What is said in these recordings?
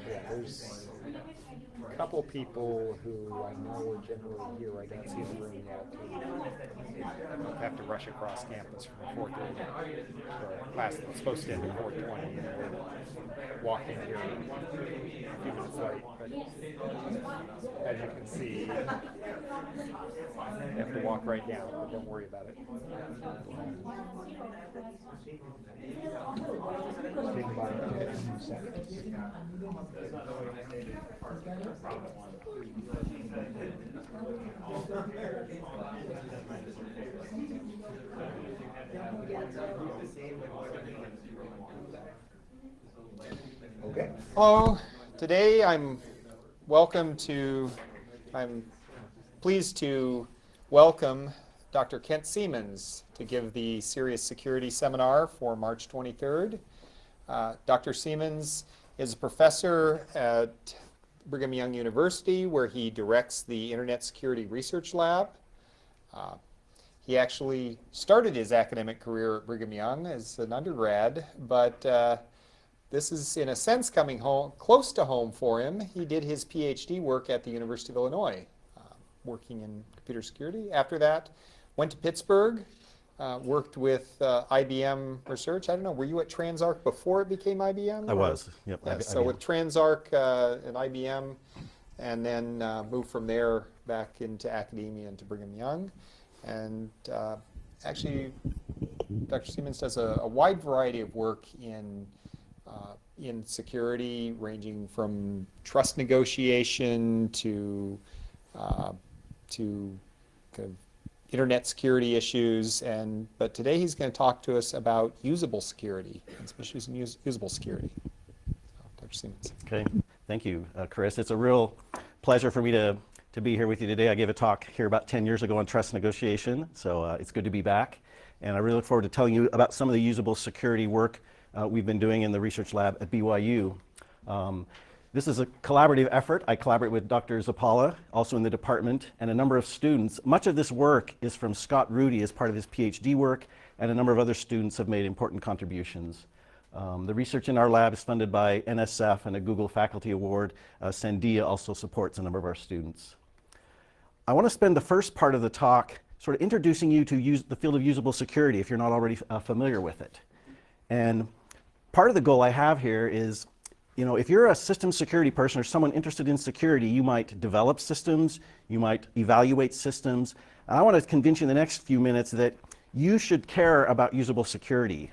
Yeah, there's a couple people who I know are generally here. I don't see in the room yet. I have to rush across campus from 4:30 for a class that's supposed to end at 4:20, and we're walking here a few minutes late. But as you can see, you have to walk right down, but don't worry about it. Stand by in a few seconds. Okay. Hello. Today I'm pleased to welcome Dr. Kent Siemens to give the CERIAS Security Seminar for March 23rd. Dr. Siemens is a professor at Brigham Young University, where he directs the Internet Security Research Lab. He actually started his academic career at Brigham Young as an undergrad, but this is, in a sense, coming home, close to home for him. He did his PhD work at the University of Illinois, working in computer security. After that, went to Pittsburgh, worked with IBM Research. I don't know, were you at TransArc before it became IBM? I was, yep. Yes, so with TransArc and IBM, and then moved from there back into academia and to Brigham Young. And actually, Dr. Siemens does a wide variety of work in security, ranging from trust negotiation to kind of internet security issues. But today he's going to talk to us about usable security and some issues in usable security. So, Dr. Siemens. Okay, thank you, Chris. It's a real pleasure for me to be here with you today. I gave a talk here about 10 years ago on trust negotiation, so it's good to be back. And I really look forward to telling you about some of the usable security work we've been doing in the research lab at BYU. This is a collaborative effort. I collaborate with Dr. Zappala, also in the department, and a number of students. Much of this work is from Scott Rudy as part of his PhD work, and a number of other students have made important contributions. The research in our lab is funded by NSF and a Google Faculty Award. Sandia also supports a number of our students. I want to spend the first part of the talk sort of introducing you to the field of usable security if you're not already familiar with it. And part of the goal I have here is, you know, if you're a system security person or someone interested in security, you might develop systems, you might evaluate systems. And I want to convince you in the next few minutes that you should care about usable security.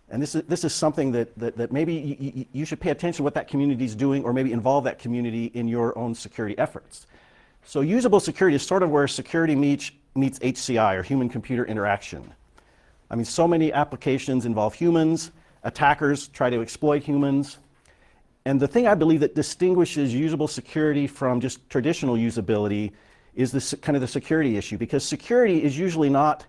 And this is something that maybe you should pay attention to what that community is doing, or maybe involve that community in your own security efforts. So usable security is sort of where security meets HCI, or human-computer interaction. I mean, so many applications involve humans. Attackers try to exploit humans. And the thing I believe that distinguishes usable security from just traditional usability is this kind of the security issue, because security is usually not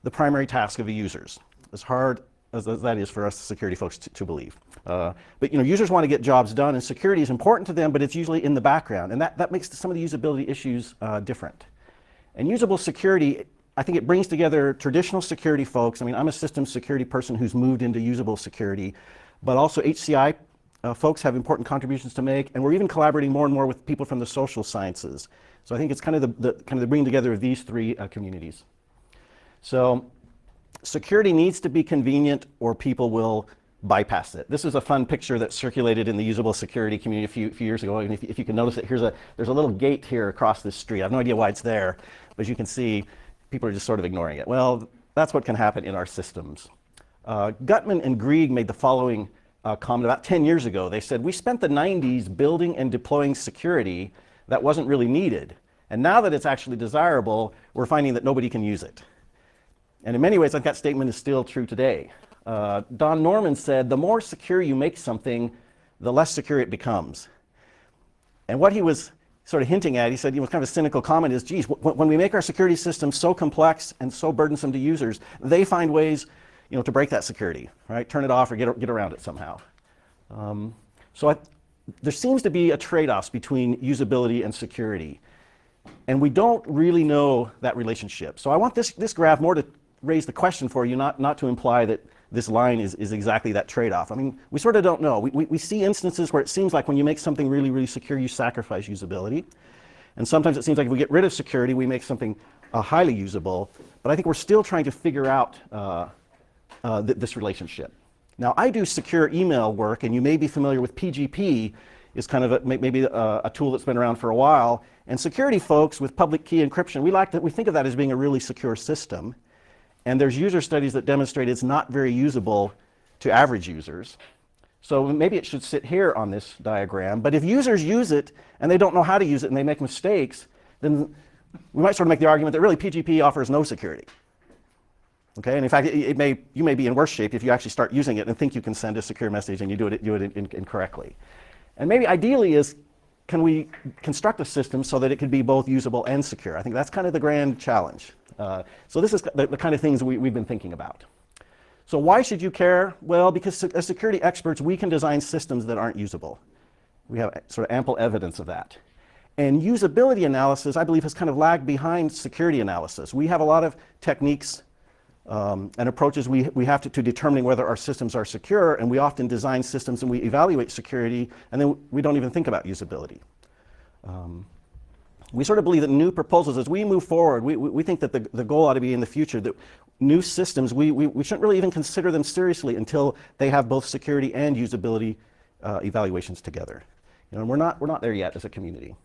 the primary task of the users, as hard as that is for us security folks to believe. But you know, users want to get jobs done, and security is important to them, but it's usually in the background, and that makes some of the usability issues different. And usable security, I think it brings together traditional security folks. I mean, I'm a systems security person who's moved into usable security, but also HCI folks have important contributions to make, and we're even collaborating more and more with people from the social sciences. So I think it's kind of the bringing together of these three communities. So security needs to be convenient, or people will bypass it. This is a fun picture that circulated in the usable security community a few years ago, and if you can notice it, there's a little gate here across this street. I have no idea why it's there, but as you can see, people are just sort of ignoring it. Well, that's what can happen in our systems. Gutman and Grieg made the following comment about 10 years ago. They said, we spent the 90s building and deploying security that wasn't really needed. And now that it's actually desirable, we're finding that nobody can use it. And in many ways, that statement is still true today. Don Norman said, the more secure you make something, the less secure it becomes. And what he was sort of hinting at, he said, you know, kind of a cynical comment is, geez, when we make our security systems so complex and so burdensome to users, they find ways, you know, to break that security, right? Turn it off or get around it somehow. There seems to be a trade-off between usability and security, and we don't really know that relationship. So I want this graph more to raise the question for you, not to imply that this line is exactly that trade-off. I mean, we sort of don't know. We see instances where it seems like when you make something really, really secure, you sacrifice usability. And sometimes it seems like if we get rid of security, we make something highly usable. But I think we're still trying to figure out this relationship. Now, I do secure email work, and you may be familiar with PGP. Is kind of maybe a tool that's been around for a while. And security folks with public key encryption, we think of that as being a really secure system. And there's user studies that demonstrate it's not very usable to average users. So maybe it should sit here on this diagram. But if users use it and they don't know how to use it and they make mistakes, then we might sort of make the argument that really PGP offers no security. Okay, and in fact, you may be in worse shape if you actually start using it and think you can send a secure message and you do it incorrectly. And maybe ideally is, can we construct a system so that it could be both usable and secure? I think that's kind of the grand challenge. So this is the kind of things we've been thinking about. So why should you care? Well, because as security experts, we can design systems that aren't usable. We have sort of ample evidence of that. And usability analysis, I believe, has kind of lagged behind security analysis. We have a lot of techniques and approaches we have to determining whether our systems are secure, and we often design systems and we evaluate security, and then we don't even think about usability. We sort of believe that new proposals, as we move forward, we think that the goal ought to be in the future that new systems, we shouldn't really even consider them seriously until they have both security and usability evaluations together. And we're not there yet as a community.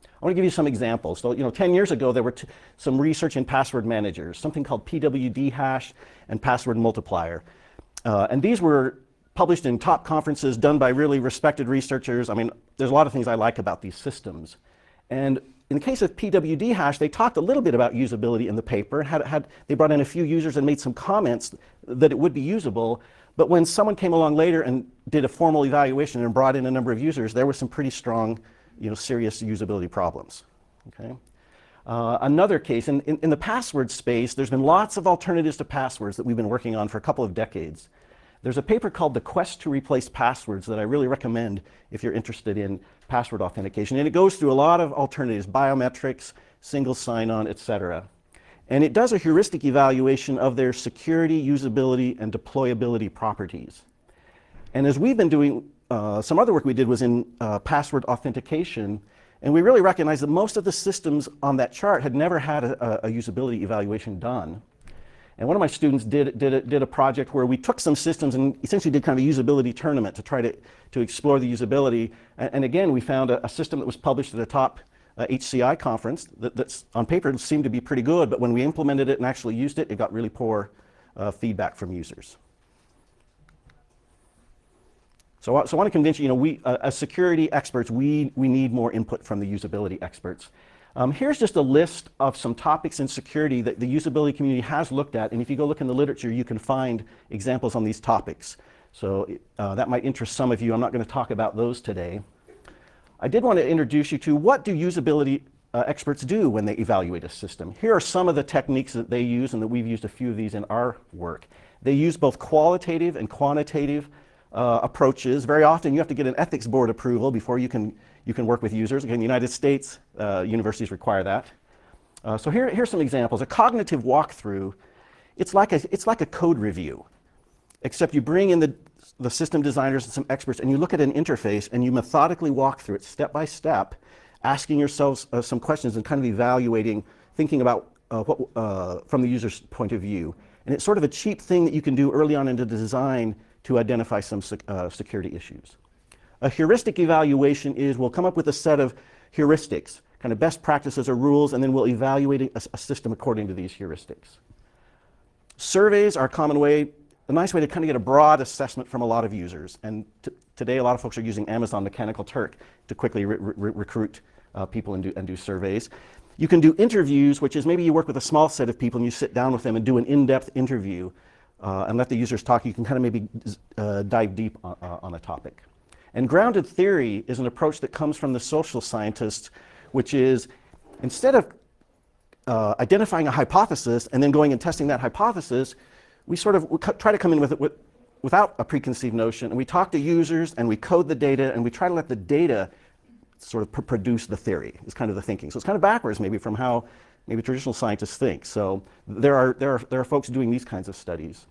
I want to give you some examples. So, 10 years ago, there were some research in password managers, something called PWD hash and password multiplier. And these were published in top conferences done by really respected researchers. I mean, there's a lot of things I like about these systems. And in the case of PWD hash, they talked a little bit about usability in the paper. They brought in a few users and made some comments that it would be usable. But when someone came along later and did a formal evaluation and brought in a number of users, there was some pretty strong serious usability problems. Okay? Another case, in the password space, there's been lots of alternatives to passwords that we've been working on for a couple of decades. There's a paper called The Quest to Replace Passwords that I really recommend if you're interested in password authentication. And it goes through a lot of alternatives, biometrics, single sign-on, etc. And it does a heuristic evaluation of their security, usability, and deployability properties. And as we've been doing, some other work we did was in password authentication, and we really recognized that most of the systems on that chart had never had a usability evaluation done. And one of my students did a project where we took some systems and essentially did kind of a usability tournament to try to explore the usability. And again, we found a system that was published at a top HCI conference that's on paper seemed to be pretty good, but when we implemented it and actually used it, it got really poor feedback from users. So I want to convince you, we as security experts, we need more input from the usability experts. Here's just a list of some topics in security that the usability community has looked at, and if you go look in the literature, you can find examples on these topics. So that might interest some of you. I'm not going to talk about those today. I did want to introduce you to what do usability experts do when they evaluate a system. Here are some of the techniques that they use, and that we've used a few of these in our work. They use both qualitative and quantitative approaches. Very often you have to get an ethics board approval before you can work with users. Again, in the United States, universities require that. So here's some examples. A cognitive walkthrough, it's like a code review, except you bring in the system designers and some experts, and you look at an interface and you methodically walk through it step by step, asking yourselves some questions and kind of evaluating, thinking about from the user's point of view. And it's sort of a cheap thing that you can do early on into the design to identify some security issues. A heuristic evaluation is we'll come up with a set of heuristics, kind of best practices or rules, and then we'll evaluate a system according to these heuristics. Surveys are a common way, a nice way to kind of get a broad assessment from a lot of users. And today a lot of folks are using Amazon Mechanical Turk to quickly recruit people and do surveys. You can do interviews, which is maybe you work with a small set of people and you sit down with them and do an in-depth interview and let the users talk. You can kind of maybe dive deep on a topic. And grounded theory is an approach that comes from the social scientists, which is instead of identifying a hypothesis and then going and testing that hypothesis, we sort of try to come in without a preconceived notion, and we talk to users and we code the data and we try to let the data sort of produce the theory. It's kind of the thinking. So it's kind of backwards maybe from how maybe traditional scientists think. So there are folks doing these kinds of studies.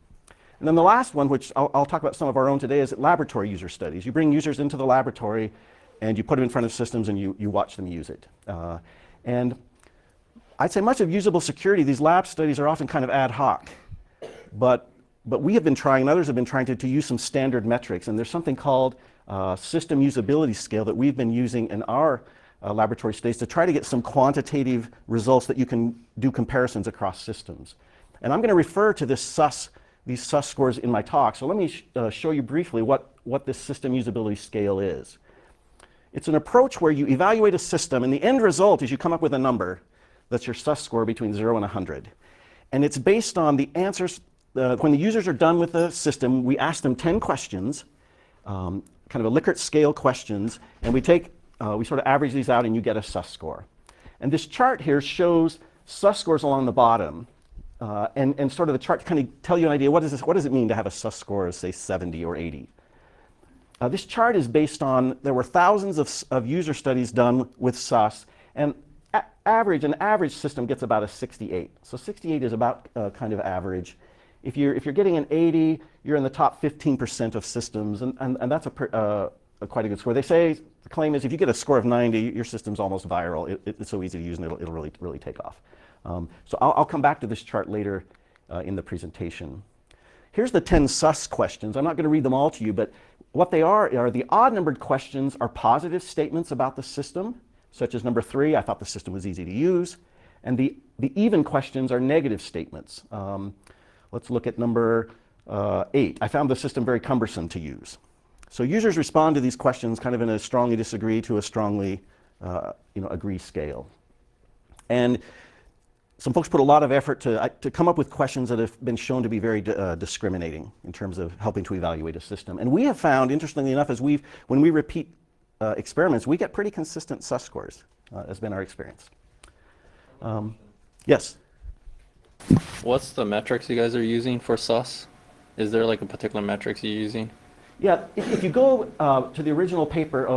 And then the last one, which I'll talk about some of our own today, is laboratory user studies. You bring users into the laboratory and you put them in front of systems and you watch them use it. And I'd say much of usable security, these lab studies are often kind of ad hoc. But we have been trying, and others have been trying to use some standard metrics. And there's something called system usability scale that we've been using in our laboratory studies to try to get some quantitative results that you can do comparisons across systems. And I'm going to refer to these SUS scores in my talk. So let me show you briefly what this system usability scale is. It's an approach where you evaluate a system, and the end result is you come up with a number that's your SUS score between 0 and 100. And it's based on the answers. When the users are done with the system, we ask them 10 questions, kind of a Likert scale questions, and we sort of average these out and you get a SUS score. And this chart here shows SUS scores along the bottom. And sort of the chart to kind of tell you an idea, what does it mean to have a SUS score of, say, 70 or 80? This chart is based on, there were thousands of user studies done with SUS, and an average system gets about a 68. So 68 is about kind of average. If you're getting an 80, you're in the top 15% of systems, and that's quite a good score. They say, the claim is if you get a score of 90, your system's almost viral. It's so easy to use and it'll really take off. So I'll come back to this chart later in the presentation. Here's the 10 SUS questions. I'm not going to read them all to you, but what they are the odd-numbered questions are positive statements about the system, such as number 3, I thought the system was easy to use. And the even questions are negative statements. Let's look at number 8. I found the system very cumbersome to use. So users respond to these questions kind of in a strongly disagree to a strongly agree scale. And some folks put a lot of effort to come up with questions that have been shown to be very discriminating in terms of helping to evaluate a system. And we have found, interestingly enough, when we repeat experiments, we get pretty consistent SUS scores, has been our experience. Yes? What's the metrics you guys are using for SUS? Is there like a particular metrics you're using? Yeah, if you go to the original paper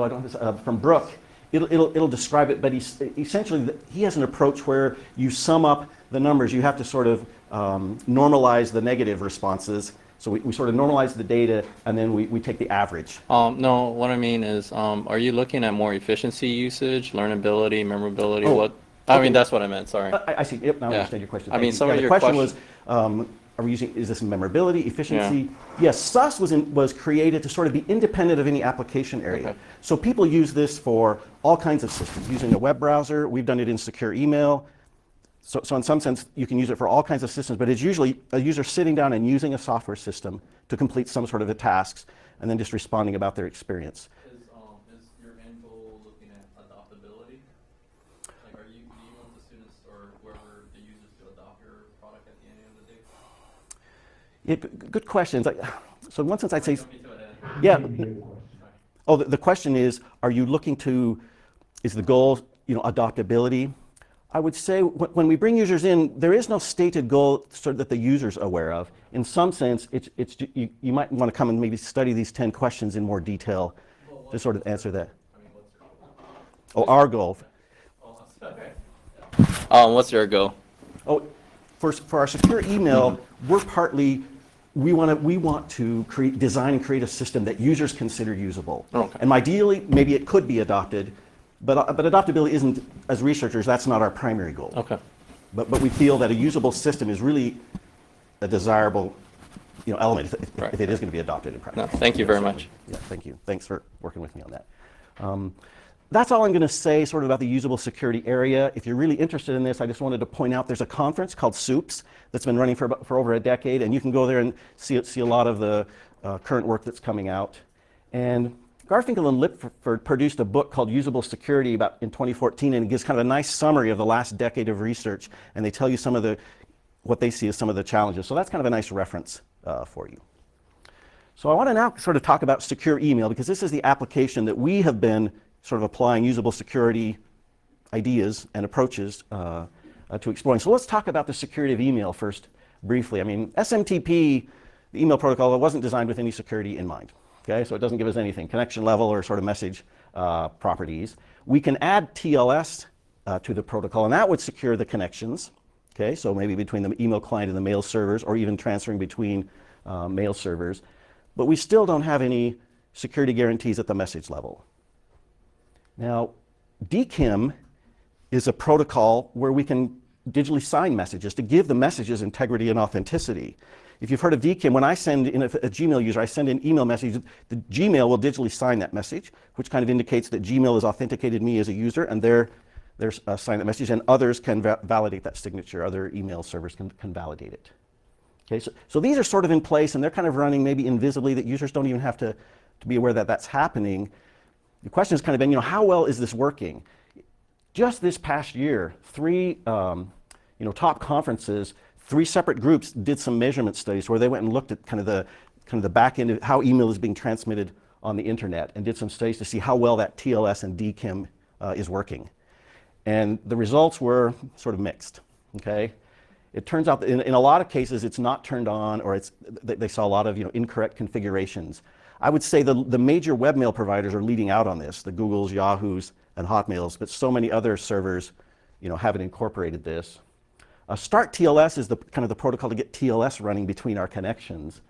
from Brooke, it'll describe it, but essentially he has an approach where you sum up the numbers. You have to sort of normalize the negative responses. So we sort of normalize the data, and then we take the average. No, what I mean is, are you looking at more efficiency usage, learnability, memorability? Oh, what? okay. I mean, that's what I meant, sorry. I see. Yep, now I understand your question. I mean, some of the your question was, is this memorability, efficiency? Yeah. Yes, SUS was created to sort of be independent of any application area. Okay. So people use this for all kinds of systems. Using a web browser, we've done it in secure email. So in some sense, you can use it for all kinds of systems, but it's usually a user sitting down and using a software system to complete some sort of the tasks, and then just responding about their experience. Is your end goal looking at adoptability? Like, do you want the students or whoever the users to adopt your product at the end of the day? Yeah, good questions. So in one sense, I'd say, yeah. Oh, the question is, are you looking to, is the goal, adoptability? I would say when we bring users in, there is no stated goal sort of that the user's aware of. In some sense, you might want to come and maybe study these 10 questions in more detail to sort of answer that. I mean, what's your goal? Oh, our goal. What's your goal? Oh, for our secure email, we want to design and create a system that users consider usable. Okay. And ideally, maybe it could be adopted, but adoptability isn't, as researchers, that's not our primary goal. Okay. But we feel that a usable system is really a desirable element if it is going to be adopted in practice. No, thank you very much. Yeah, thank you. Thanks for working with me on that. That's all I'm going to say sort of about the usable security area. If you're really interested in this, I just wanted to point out there's a conference called SOUPS that's been running for over a decade, and you can go there and see a lot of the current work that's coming out. And Garfinkel and Lipford produced a book called Usable Security in 2014, and it gives kind of a nice summary of the last decade of research, and they tell you what they see as some of the challenges. So that's kind of a nice reference for you. So I want to now sort of talk about secure email, because this is the application that we have been sort of applying usable security ideas and approaches to exploring. So let's talk about the security of email first briefly. I mean, SMTP, the email protocol, it wasn't designed with any security in mind. Okay, so it doesn't give us anything, connection level or sort of message properties. We can add TLS to the protocol, and that would secure the connections. Okay, so maybe between the email client and the mail servers, or even transferring between mail servers, but we still don't have any security guarantees at the message level. Now, DKIM is a protocol where we can digitally sign messages to give the messages integrity and authenticity. If you've heard of DKIM, when I send in a Gmail user, I send an email message, the Gmail will digitally sign that message, which kind of indicates that Gmail has authenticated me as a user, and they're sign that message, and others can validate that signature. Other email servers can validate it. Okay, so these are sort of in place, and they're kind of running maybe invisibly, that users don't even have to be aware that that's happening. The question has kind of been, how well is this working? Just this past year, 3 top conferences, 3 separate groups did some measurement studies where they went and looked at kind of the back end of how email is being transmitted on the internet, and did some studies to see how well that TLS and DKIM is working. And the results were sort of mixed. Okay, it turns out that in a lot of cases it's not turned on, or they saw a lot of incorrect configurations. I would say the major webmail providers are leading out on this, the Googles, Yahoos, and Hotmails, but so many other servers haven't incorporated this. Start TLS is kind of the protocol to get TLS running between our connections,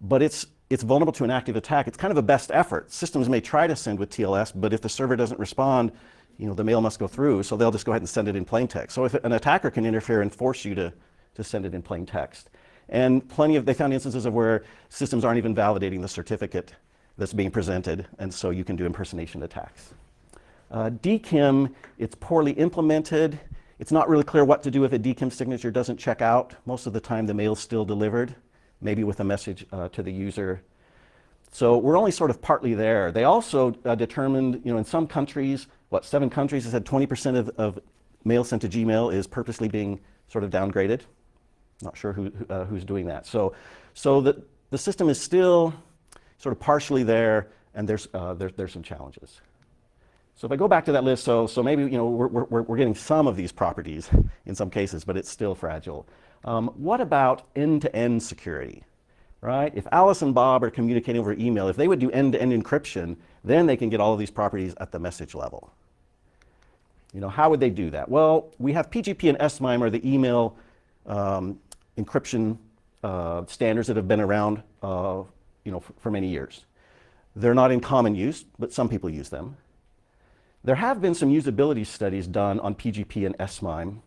but it's vulnerable to an active attack. It's kind of a best effort. Systems may try to send with TLS, but if the server doesn't respond, the mail must go through, so they'll just go ahead and send it in plain text. So if an attacker can interfere and force you to send it in plain text. And they found instances of where systems aren't even validating the certificate that's being presented, and so you can do impersonation attacks. DKIM, it's poorly implemented. It's not really clear what to do if a DKIM signature doesn't check out. Most of the time the mail's still delivered, maybe with a message to the user. So we're only sort of partly there. They also determined, in some countries, 7 countries has had 20% of mail sent to Gmail is purposely being sort of downgraded. Not sure who's doing that. So the system is still sort of partially there, and there's some challenges. So if I go back to that list, so maybe we're getting some of these properties in some cases, but it's still fragile. What about end-to-end security? Right? If Alice and Bob are communicating over email, if they would do end-to-end encryption, then they can get all of these properties at the message level. How would they do that? Well, we have PGP and SMIME, or the email encryption standards that have been around for many years. They're not in common use, but some people use them. There have been some usability studies done on PGP and SMIME.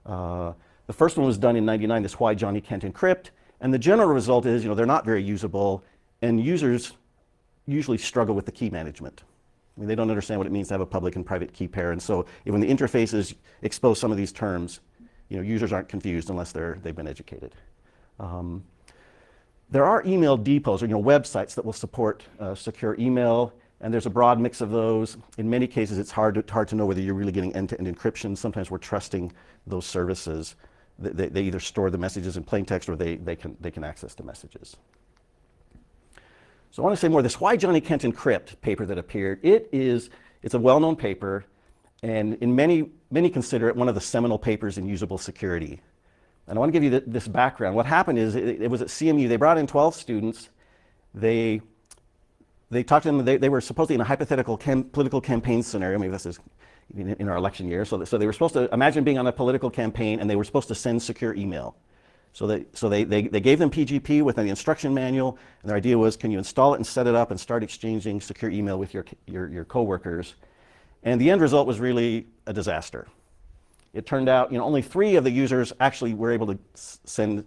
The first one was done in '99, this Why Johnny Can't Encrypt, and the general result is they're not very usable, and users usually struggle with the key management. They don't understand what it means to have a public and private key pair, and so when the interfaces expose some of these terms, users aren't confused unless they've been educated. There are email depots, or websites that will support secure email, and there's a broad mix of those. In many cases, it's hard to know whether you're really getting end-to-end encryption. Sometimes we're trusting those services. They either store the messages in plain text, or they can access the messages. So I want to say more. This Why Johnny Can't Encrypt paper that appeared, it's a well-known paper, and many consider it one of the seminal papers in usable security. And I want to give you this background. What happened is it was at CMU. They brought in 12 students. They talked to them. They were supposedly in a hypothetical political campaign scenario. Maybe this is in our election year. So they were supposed to imagine being on a political campaign, and they were supposed to send secure email. So they gave them PGP with an instruction manual, and their idea was, can you install it and set it up and start exchanging secure email with your coworkers? And the end result was really a disaster. It turned out only 3 of the users actually were able to send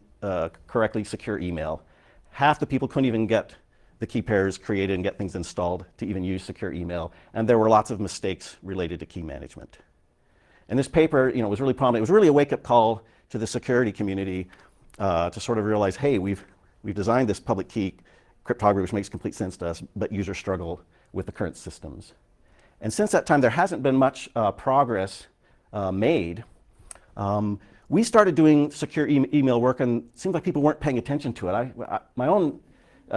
correctly secure email. Half the people couldn't even get the key pairs created and get things installed to even use secure email, and there were lots of mistakes related to key management. And this paper was really prominent. It was really a wake-up call to the security community to sort of realize, hey, we've designed this public key cryptography, which makes complete sense to us, but users struggle with the current systems. And since that time, there hasn't been much progress made. We started doing secure email work, and it seemed like people weren't paying attention to it. My own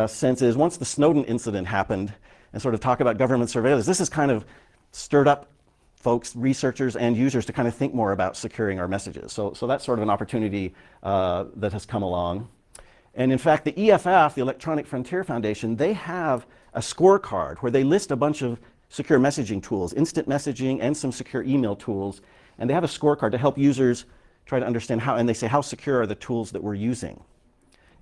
sense is once the Snowden incident happened, and sort of talk about government surveillance, this has kind of stirred up folks, researchers, and users to kind of think more about securing our messages. So that's sort of an opportunity that has come along. And in fact, the EFF, the Electronic Frontier Foundation, they have a scorecard where they list a bunch of secure messaging tools, instant messaging, and some secure email tools. And they have a scorecard to help users try to understand how, and they say, how secure are the tools that we're using?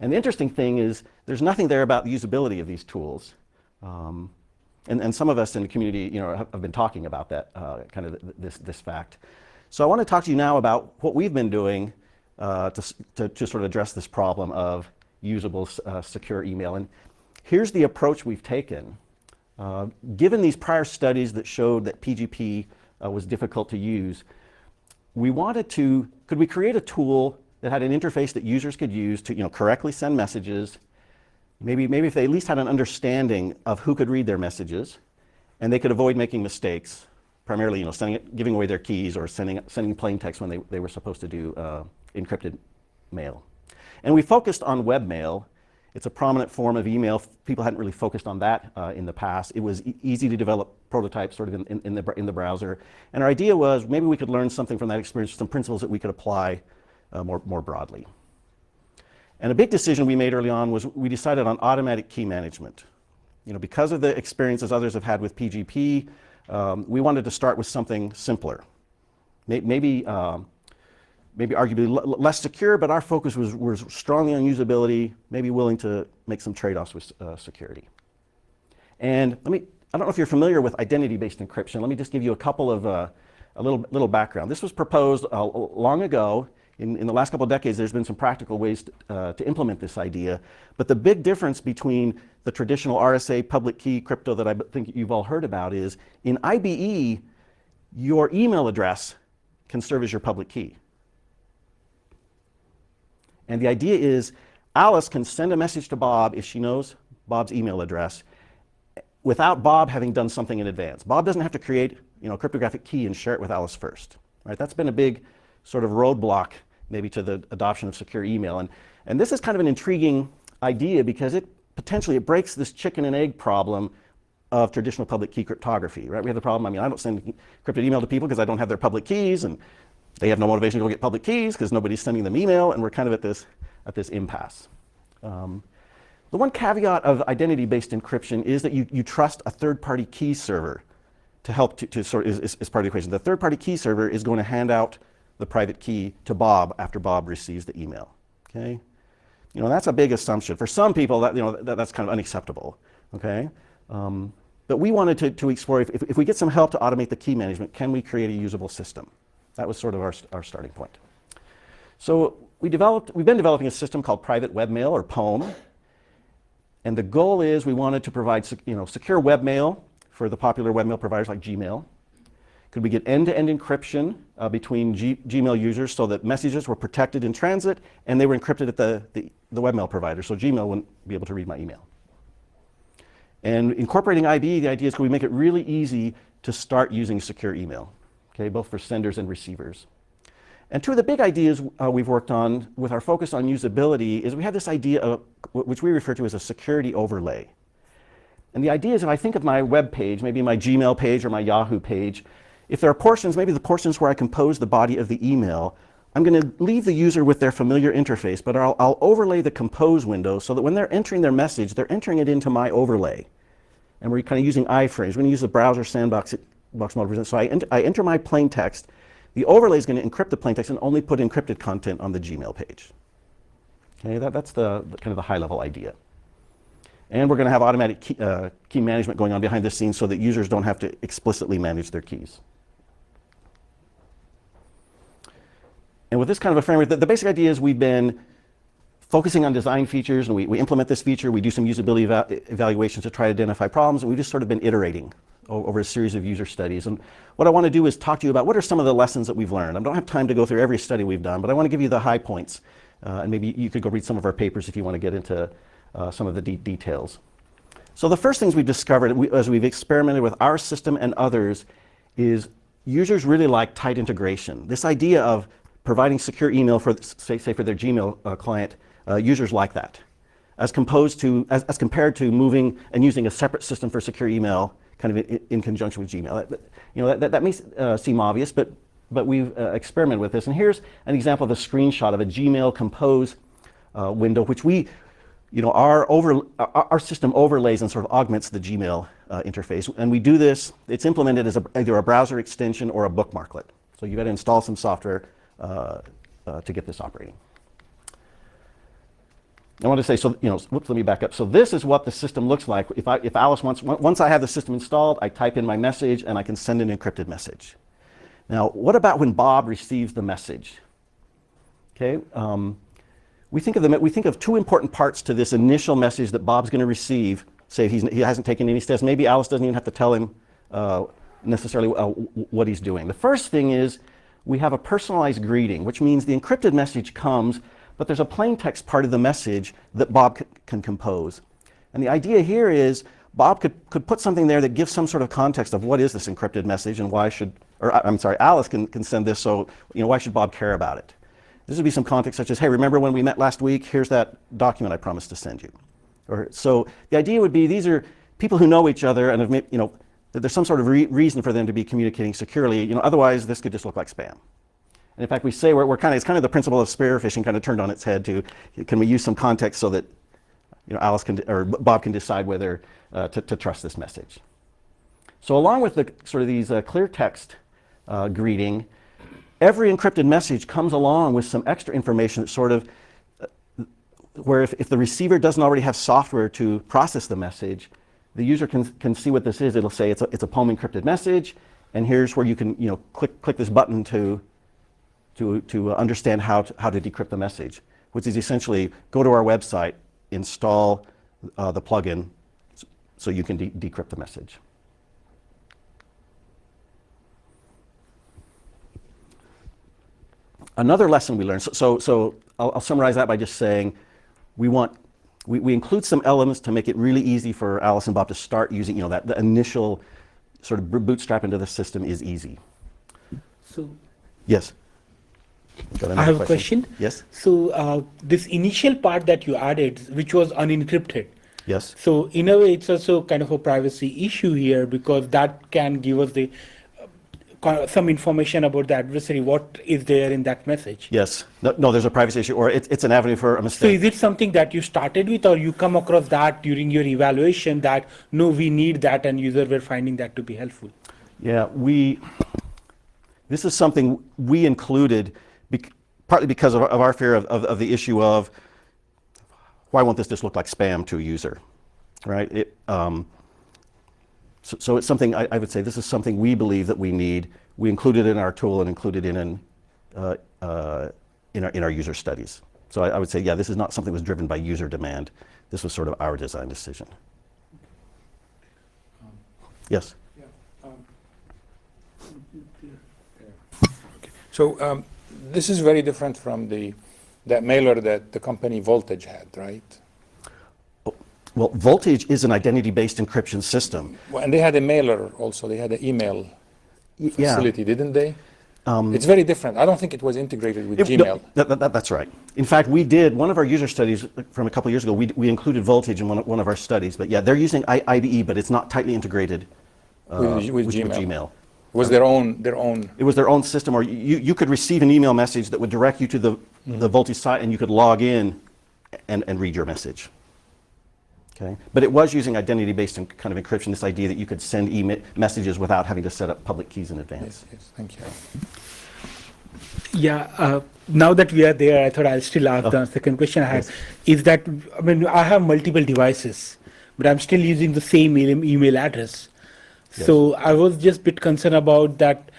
And the interesting thing is there's nothing there about the usability of these tools. And some of us in the community, have been talking about that, kind of this fact. So I want to talk to you now about what we've been doing to sort of address this problem of usable, secure email. And here's the approach we've taken. Given these prior studies that showed that PGP was difficult to use, we wanted to, could we create a tool that had an interface that users could use to correctly send messages, maybe if they at least had an understanding of who could read their messages, and they could avoid making mistakes, primarily giving away their keys or sending plain text when they were supposed to do encrypted mail. And we focused on webmail. It's a prominent form of email. People hadn't really focused on that in the past. It was easy to develop prototypes sort of in the browser. And our idea was maybe we could learn something from that experience, some principles that we could apply more broadly. And a big decision we made early on was we decided on automatic key management. Because of the experiences others have had with PGP, we wanted to start with something simpler. Maybe arguably less secure, but our focus was strongly on usability, maybe willing to make some trade-offs with security. And I don't know if you're familiar with identity-based encryption. Let me just give you a couple of, a little background. This was proposed long ago. In the last couple of decades, there's been some practical ways to implement this idea. But the big difference between the traditional RSA public key crypto that I think you've all heard about is in IBE, your email address can serve as your public key. And the idea is Alice can send a message to Bob if she knows Bob's email address without Bob having done something in advance. Bob doesn't have to create a cryptographic key and share it with Alice first. Right? That's been a big sort of roadblock maybe to the adoption of secure email. And this is kind of an intriguing idea because it potentially breaks this chicken and egg problem of traditional public key cryptography. Right? We have the problem, I don't send encrypted email to people because I don't have their public keys, and they have no motivation to go get public keys because nobody's sending them email, and we're kind of at this impasse. The one caveat of identity-based encryption is that you trust a third-party key server to help to sort of is part of the equation. The third-party key server is going to hand out the private key to Bob after Bob receives the email. Okay, that's a big assumption. For some people, that's kind of unacceptable. Okay, but we wanted to explore if we get some help to automate the key management, can we create a usable system? That was sort of our starting point. So we've been developing a system called private webmail, or POEM. And the goal is we wanted to provide secure webmail for the popular webmail providers like Gmail. Could we get end-to-end encryption between Gmail users so that messages were protected in transit and they were encrypted at the webmail provider, so Gmail wouldn't be able to read my email. And incorporating IBE, the idea is could we make it really easy to start using secure email, okay, both for senders and receivers. And two of the big ideas we've worked on with our focus on usability is we have this idea of, which we refer to as a security overlay. And the idea is if I think of my web page, maybe my Gmail page or my Yahoo page, if there are portions, maybe the portions where I compose the body of the email, I'm going to leave the user with their familiar interface, but I'll overlay the compose window so that when they're entering their message, they're entering it into my overlay. And we're kind of using iframes. We're going to use the browser sandbox mode. So I enter my plain text. The overlay is going to encrypt the plain text and only put encrypted content on the Gmail page. Okay, that's the kind of the high-level idea. And we're going to have automatic key management going on behind the scenes so that users don't have to explicitly manage their keys. And with this kind of a framework, the basic idea is we've been focusing on design features, and we implement this feature, we do some usability evaluations to try to identify problems, and we've just sort of been iterating over a series of user studies. And what I want to do is talk to you about what are some of the lessons that we've learned. I don't have time to go through every study we've done, but I want to give you the high points. And maybe you could go read some of our papers if you want to get into some of the details. So the first things we've discovered as we've experimented with our system and others is users really like tight integration. This idea of providing secure email for, say for their Gmail client, users like that, as compared to moving and using a separate system for secure email, kind of in conjunction with Gmail. That may seem obvious, but we've experimented with this. And here's an example of a screenshot of a Gmail compose window, which our system overlays and sort of augments the Gmail interface. And we do this, it's implemented as either a browser extension or a bookmarklet. So you've got to install some software to get this operating. I want to say, so, whoops, let me back up. So this is what the system looks like. If Alice once I have the system installed, I type in my message and I can send an encrypted message. Now, what about when Bob receives the message? Okay, we think of two important parts to this initial message that Bob's going to receive. Say he hasn't taken any steps. Maybe Alice doesn't even have to tell him necessarily what he's doing. The first thing is we have a personalized greeting, which means the encrypted message comes, but there's a plain text part of the message that Bob can compose. And the idea here is Bob could put something there that gives some sort of context of what is this encrypted message and why should, or I'm sorry, Alice can send this, so why should Bob care about it? This would be some context such as, hey, remember when we met last week? Here's that document I promised to send you. So the idea would be these are people who know each other and have, there's some sort of reason for them to be communicating securely. Otherwise this could just look like spam. And in fact, we say it's kind of the principle of spear phishing kind of turned on its head to, can we use some context so that Alice or Bob can decide whether to trust this message. So along with the sort of these clear text greeting, every encrypted message comes along with some extra information that sort of, where if the receiver doesn't already have software to process the message, the user can see what this is. It'll say it's a POEM encrypted message, and here's where you can click this button to understand how to decrypt the message, which is essentially go to our website, install the plugin so you can decrypt the message. Another lesson we learned, so I'll summarize that by just saying we include some elements to make it really easy for Alice and Bob to start using, the initial sort of bootstrap into the system is easy. So yes. I have a question. Yes. So this initial part that you added, which was unencrypted. Yes. So in a way, it's also kind of a privacy issue here because that can give us the some information about the adversary, what is there in that message. Yes. No, there's a privacy issue, or it's an avenue for a mistake. So is it something that you started with, or you come across that during your evaluation that, no, we need that, and users were finding that to be helpful? Yeah, this is something we included partly because of our fear of the issue of why won't this just look like spam to a user, right? So it's something I would say this is something we believe that we need. We included it in our tool and included it in our user studies. So I would say, yeah, this is not something that was driven by user demand. This was sort of our design decision. Yes. So this is very different from that mailer that the company Voltage had, right? Well, Voltage is an identity-based encryption system. Well, and they had a mailer also. They had an email facility, didn't they? It's very different. I don't think it was integrated with Gmail. No, that's right. In fact, we did one of our user studies from a couple of years ago. We included Voltage in one of our studies. But yeah, they're using IDE, but it's not tightly integrated with Gmail. It was their own. It was their own system, or you could receive an email message that would direct you to the Voltage site, and you could log in and read your message. Okay, but it was using identity-based kind of encryption. This idea that you could send messages without having to set up public keys in advance. Yes, thank you. Yeah. Now that we are there, I thought I'll still ask the second question I had. Yes. Is that, I mean, I have multiple devices, but I'm still using the same email address. Yes. So I was just a bit concerned about that.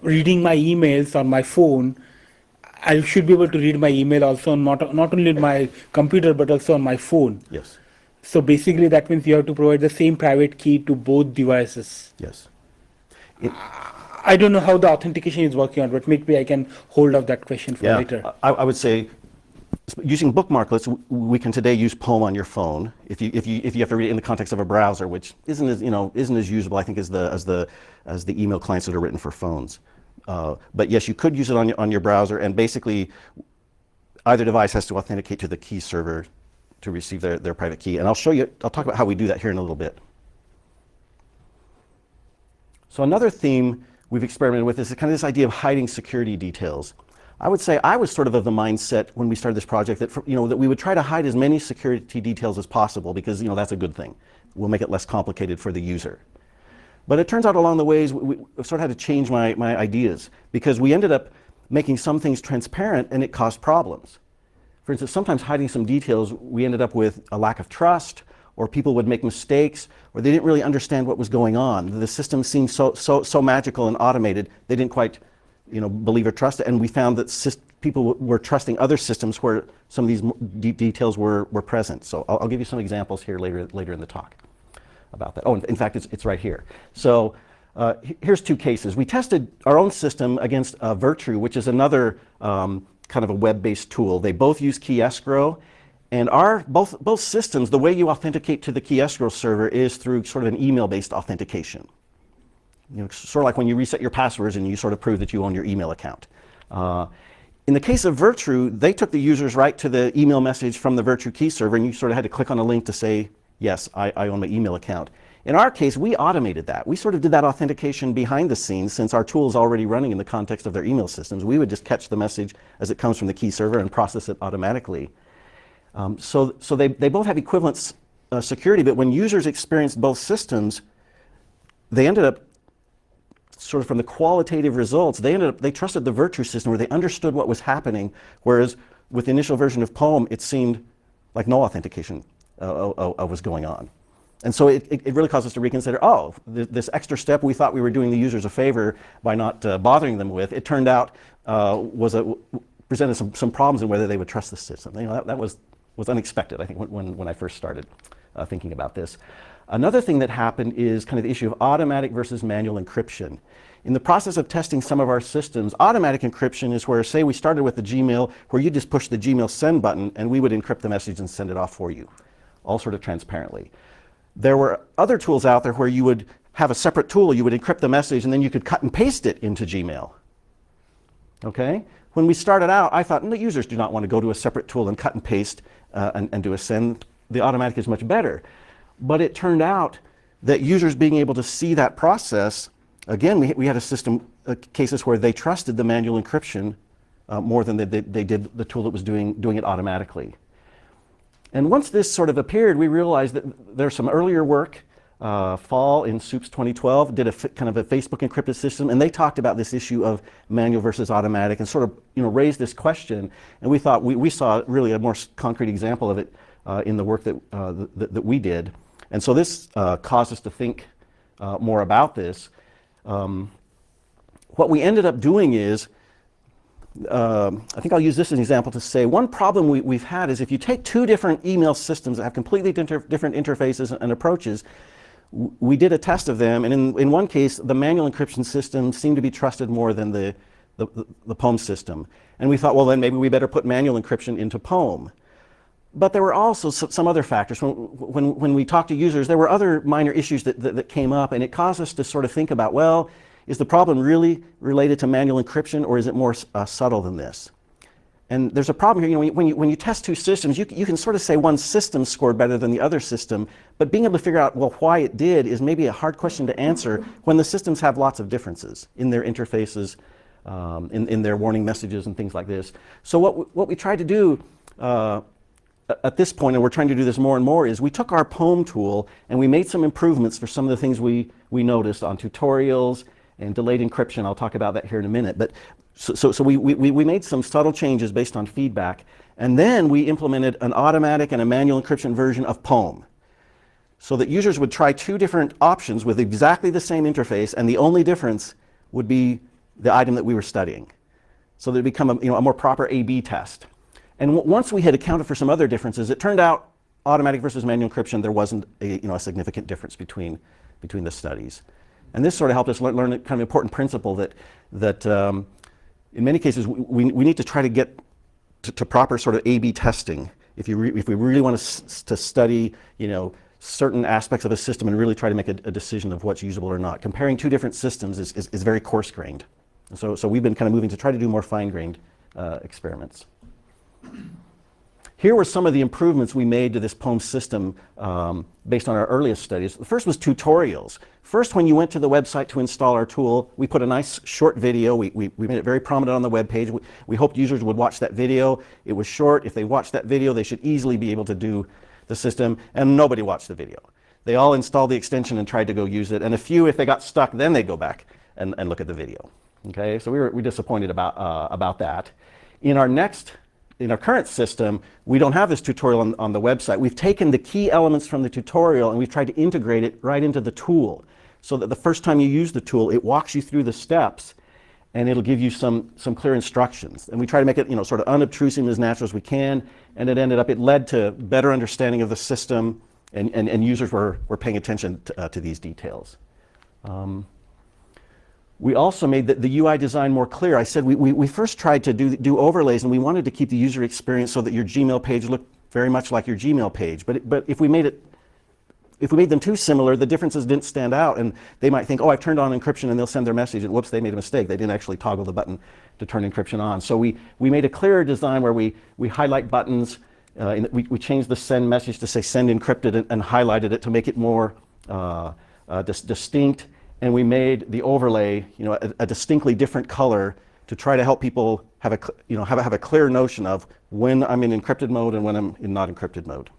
Reading my emails on my phone, I should be able to read my email also not only on my computer but also on my phone. Yes. So basically that means you have to provide the same private key to both devices. Yes. I don't know how the authentication is working on, but maybe I can hold off that question for later. I would say using bookmarklets, we can today use POEM on your phone if you have to read it in the context of a browser, which isn't as usable, I think, as the email clients that are written for phones. But yes, you could use it on your browser, and basically either device has to authenticate to the key server to receive their private key. And I'll talk about how we do that here in a little bit. So another theme we've experimented with is kind of this idea of hiding security details. I would say I was sort of the mindset when we started this project that that we would try to hide as many security details as possible because that's a good thing. We'll make it less complicated for the user. But it turns out along the ways we sort of had to change my ideas because we ended up making some things transparent and it caused problems. for instance, sometimes hiding some details, we ended up with a lack of trust, or people would make mistakes, or they didn't really understand what was going on. The system seemed so magical and automated, they didn't quite, believe or trust it. And we found that people were trusting other systems where some of these details were present. So I'll give you some examples here later in the talk about that. Oh, in fact, it's right here. So here's two cases. We tested our own system against Virtue, which is another kind of a web-based tool. They both use key escrow, and both systems, the way you authenticate to the key escrow server is through sort of an email-based authentication. Sort of like when you reset your passwords and you sort of prove that you own your email account. In the case of Virtue, they took the users right to the email message from the Virtue key server, and you sort of had to click on a link to say, yes, I own my email account. In our case, we automated that. We sort of did that authentication behind the scenes, since our tool is already running in the context of their email systems. We would just catch the message as it comes from the key server and process it automatically. So they both have equivalent security, but when users experienced both systems, they ended up, sort of from the qualitative results, they trusted the Virtue system, where they understood what was happening, whereas with the initial version of POEM, it seemed like no authentication was going on. And so it really caused us to reconsider, this extra step we thought we were doing the users a favor by not bothering them with, it turned out presented some problems in whether they would trust the system. That was unexpected, I think, when I first started thinking about this. Another thing that happened is kind of the issue of automatic versus manual encryption. In the process of testing some of our systems, automatic encryption is where, say we started with the Gmail, where you just push the Gmail send button and we would encrypt the message and send it off for you, all sort of transparently. There were other tools out there where you would have a separate tool, you would encrypt the message and then you could cut and paste it into Gmail. Okay? When we started out, I thought, the users do not want to go to a separate tool and cut and paste and do a send. The automatic is much better. But it turned out that users being able to see that process, again, we had a system, cases where they trusted the manual encryption more than they did the tool that was doing it automatically. And once this sort of appeared, we realized that there's some earlier work, Fall in SOUPS 2012, did kind of a Facebook encrypted system, and they talked about this issue of manual versus automatic and sort of raised this question. And we thought we saw really a more concrete example of it in the work that we did. And so this caused us to think more about this. What we ended up doing is, I think I'll use this as an example to say, one problem we've had is if you take two different email systems that have completely different interfaces and approaches, we did a test of them, and in one case, the manual encryption system seemed to be trusted more than the POEM system. And we thought, well, then maybe we better put manual encryption into POEM. But there were also some other factors. When we talked to users, there were other minor issues that came up, and it caused us to sort of think about, well, is the problem really related to manual encryption, or is it more subtle than this? And there's a problem here. When you test two systems, you can sort of say one system scored better than the other system, but being able to figure out, well, why it did is maybe a hard question to answer when the systems have lots of differences in their interfaces, in their warning messages and things like this. So what we tried to do at this point, and we're trying to do this more and more, is we took our POEM tool and we made some improvements for some of the things we noticed on tutorials and delayed encryption. I'll talk about that here in a minute. But so we made some subtle changes based on feedback, and then we implemented an automatic and a manual encryption version of POEM, so that users would try two different options with exactly the same interface, and the only difference would be the item that we were studying. So that it become a more proper A/B test. And once we had accounted for some other differences, it turned out automatic versus manual encryption, there wasn't a significant difference between the studies. And this sort of helped us learn a kind of important principle that in many cases we need to try to get to proper sort of A/B testing if we really want to study certain aspects of a system and really try to make a decision of what's usable or not. Comparing two different systems is very coarse-grained. So we've been kind of moving to try to do more fine-grained experiments. Here were some of the improvements we made to this POEM system based on our earliest studies. The first was tutorials. First, when you went to the website to install our tool, we put a nice short video. We made it very prominent on the web page. We hoped users would watch that video. It was short. If they watched that video, they should easily be able to do the system, and nobody watched the video. They all installed the extension and tried to go use it, and a few, if they got stuck, then they go back and look at the video. Okay, so we were disappointed about that. In our next in our current system, we don't have this tutorial on the website. We've taken the key elements from the tutorial and we've tried to integrate it right into the tool so that the first time you use the tool, it walks you through the steps and it'll give you some clear instructions. And we try to make it, sort of unobtrusive and as natural as we can. And it led to better understanding of the system, and users were paying attention to these details. We also made the UI design more clear. I said we first tried to do overlays, and we wanted to keep the user experience so that your Gmail page looked very much like your Gmail page. But if we made them too similar, the differences didn't stand out, and they might think, oh, I've turned on encryption, and they'll send their message, and whoops, they made a mistake. They didn't actually toggle the button to turn encryption on. So we made a clearer design where we highlight buttons. We changed the send message to say send encrypted and highlighted it to make it more distinct. And we made the overlay, a distinctly different color to try to help people have a clear notion of when I'm in encrypted mode and when I'm in not encrypted mode.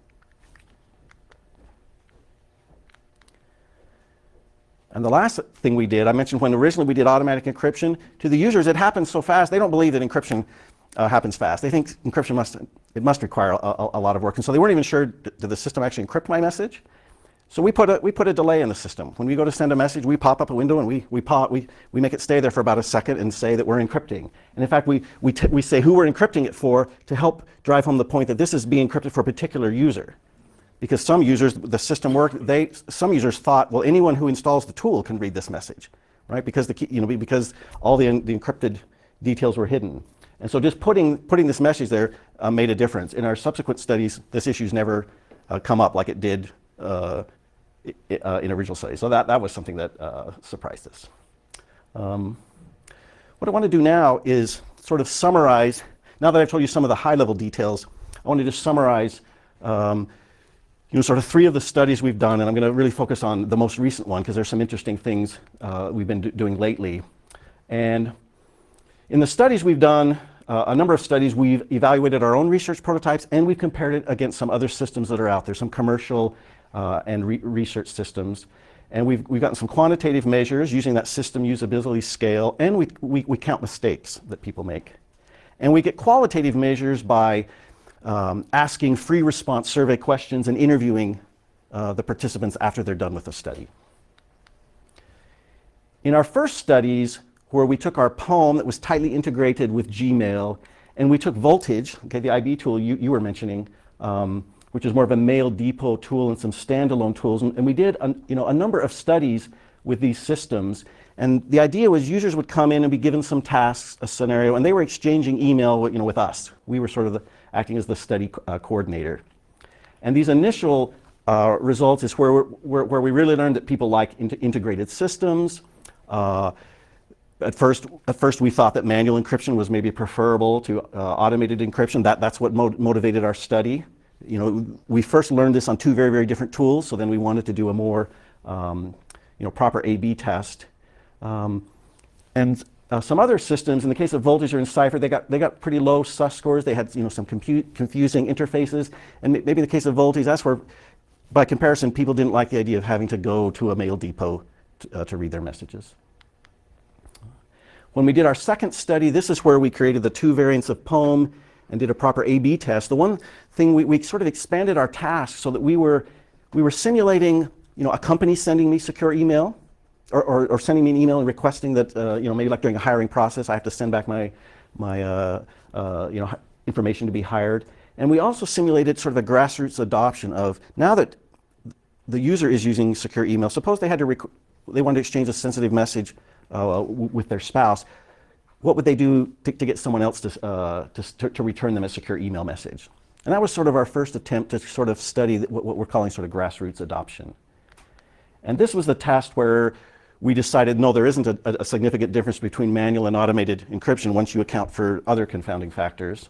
And the last thing we did, I mentioned when originally we did automatic encryption, to the users it happens so fast, they don't believe that encryption happens fast. They think encryption must require a lot of work. And so they weren't even sure, did the system actually encrypt my message? So we put a delay in the system. When we go to send a message, we pop up a window and we make it stay there for about a second and say that we're encrypting. And in fact, we say who we're encrypting it for to help drive home the point that this is being encrypted for a particular user. Because some users, the system worked, some users thought, well, anyone who installs the tool can read this message, right? Because because all the encrypted details were hidden. And so just putting this message there made a difference. In our subsequent studies, this issue's never come up like it did in original studies. So that was something that surprised us. What I want to do now is sort of summarize, now that I've told you some of the high-level details, I want to just summarize sort of 3 of the studies we've done, and I'm going to really focus on the most recent one because there's some interesting things we've been doing lately. And in the studies we've done, a number of studies, we've evaluated our own research prototypes and we've compared it against some other systems that are out there, some commercial and research systems. And we've gotten some quantitative measures using that system usability scale, and we count mistakes that people make. And we get qualitative measures by asking free response survey questions and interviewing the participants after they're done with the study. In our first studies, where we took our poem that was tightly integrated with Gmail, and we took Voltage, okay, the IB tool you were mentioning, which is more of a mail depot tool, and some standalone tools, and we did a number of studies with these systems. And the idea was users would come in and be given some tasks, a scenario, and they were exchanging email with us. We were sort of acting as the study coordinator. And these initial results is where we really learned that people like integrated systems. At first we thought that manual encryption was maybe preferable to automated encryption. That's what motivated our study. We first learned this on 2 very, very different tools, so then we wanted to do a more proper A/B test. And some other systems, in the case of Voltage or Encipher, they got pretty low sus scores. They had some confusing interfaces, and maybe in the case of Voltage, that's where, by comparison, people didn't like the idea of having to go to a mail depot to read their messages. When we did our second study, this is where we created the 2 variants of POEM and did a proper A/B test. The one thing we sort of expanded our task so that we were simulating a company sending me secure email, or sending me an email and requesting that maybe like during a hiring process I have to send back my information to be hired. And we also simulated sort of a grassroots adoption of, now that the user is using secure email, suppose they wanted to exchange a sensitive message with their spouse, what would they do to get someone else to return them a secure email message? And that was sort of our first attempt to sort of study what we're calling sort of grassroots adoption. And this was the test where we decided, no, there isn't a significant difference between manual and automated encryption once you account for other confounding factors.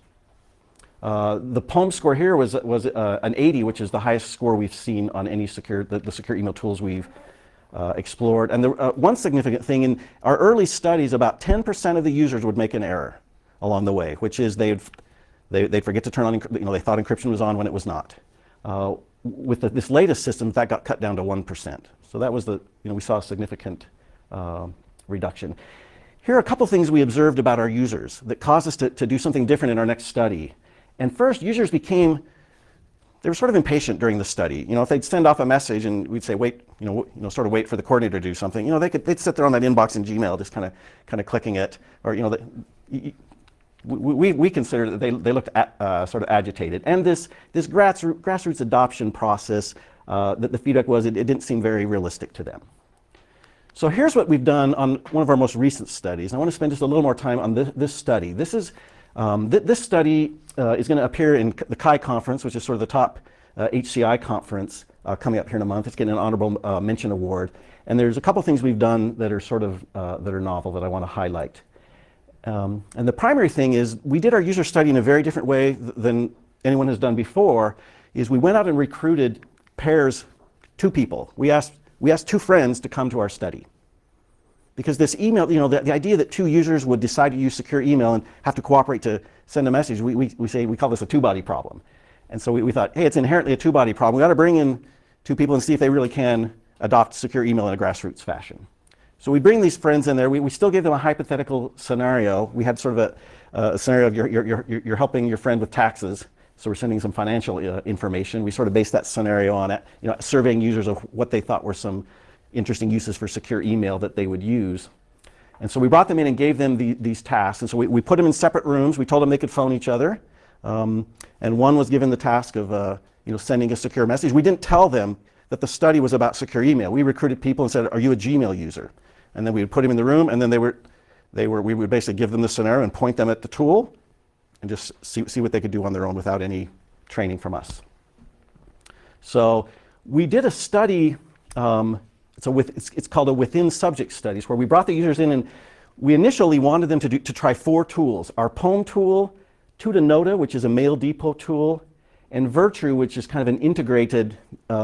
The POEM score here was an 80, which is the highest score we've seen on any the secure email tools we've explored. And one significant thing, in our early studies, about 10% of the users would make an error along the way, which is they'd forget to turn on, they thought encryption was on when it was not. With this latest system, that got cut down to 1%. So that was we saw a significant reduction. Here are a couple things we observed about our users that caused us to do something different in our next study. And first, users they were sort of impatient during the study. If they'd send off a message and we'd say, wait, sort of wait for the coordinator to do something, they'd sit there on that inbox in Gmail just kind of clicking it, or, we consider that they looked sort of agitated. And this grassroots adoption process, that the feedback was it didn't seem very realistic to them. So here's what we've done on one of our most recent studies. I want to spend just a little more time on this study. This study is going to appear in the CHI conference, which is sort of the top HCI conference coming up here in a month. It's getting an honorable mention award. And there's a couple things we've done that are sort of that are novel that I want to highlight. And the primary thing is we did our user study in a very different way than anyone has done before. Is we went out and recruited pairs, 2 people. We asked 2 friends to come to our study. Because this email, the idea that 2 users would decide to use secure email and have to cooperate to send a message, we call this a 2-body problem. And so we thought, hey, it's inherently a 2-body problem. We got to bring in 2 people and see if they really can adopt secure email in a grassroots fashion. So we bring these friends in there. We still gave them a hypothetical scenario. We had sort of a scenario of you're helping your friend with taxes. So we're sending some financial information. We sort of based that scenario on it, surveying users of what they thought were some interesting uses for secure email that they would use. And so we brought them in and gave them these tasks. And so we put them in separate rooms. We told them they could phone each other. And one was given the task of sending a secure message. We didn't tell them that the study was about secure email. We recruited people and said, are you a Gmail user? And then we would put them in the room, and then we would basically give them the scenario and point them at the tool and just see what they could do on their own without any training from us. So we did a study, it's called a within subject studies, where we brought the users in and we initially wanted them to try 4 tools: our POEM tool, Tutanota, which is a mail depot tool, and Virtru, which is kind of an integrated